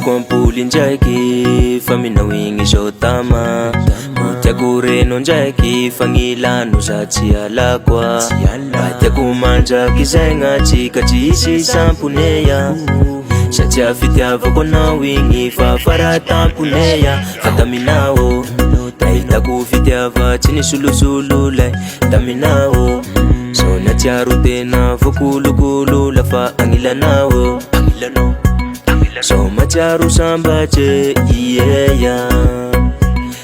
Hitako ampoly ndraiky fa minawigny zao tama. Tiako reno ndraiky fa gn'ilano za tsy alakoa. Tiako mandraky zaigna tsika tsisy samponeya. Satria fitiavako anao igny fa faratamponeya. Fa taminao hitako fitiava tsy nisolosolo lay taminao. So natsiaro tena vokolokolo lafa agnilanao. So matsiaro sambatsy iyeya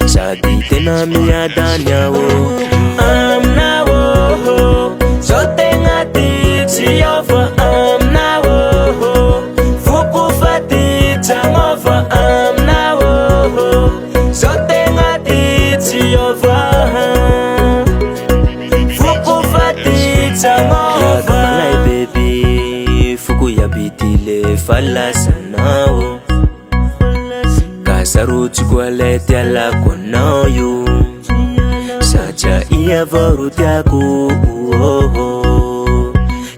sady tena miadany aho aminao. So tegna titsy aho fa aminao. Foko fa titsy aho fa aminao. So tegna titsy aho fa foko fa titsy aho fa baby. Foko yabitile falasanao. Kasarotsiko alety alako anao io. Satria iavaro tiako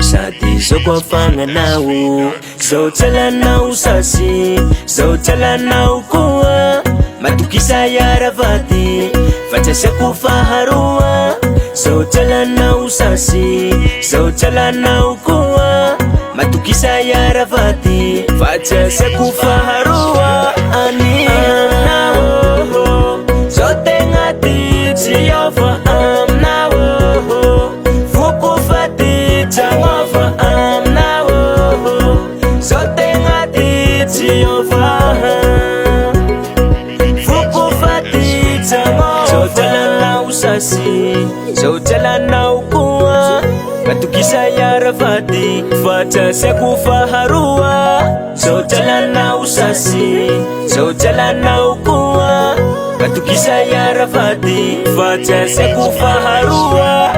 sady zao koa fagnanao. Zao tsalanao sasy, zao tsalanao koa. Matokisa iaravady fa tsy asiako faharoa. Zao tsalanao sasy, zao tsalanao koa. Matokisa iaravady fa tsy asiako faharoa. Aminao zao tegna titsy aho fa aminao. Foko fa titsy aho fa aminao. Zao tegna titsy aho fa foko fa titsy aho. Zao tsalanao sasy, zao tsalanao koa. Matokisa iaravady fa tsy asiako faharoa. Zao tsalanao sasy, zao tsalanao koa. Matokisa iaravady fa tsy asiako faharoa.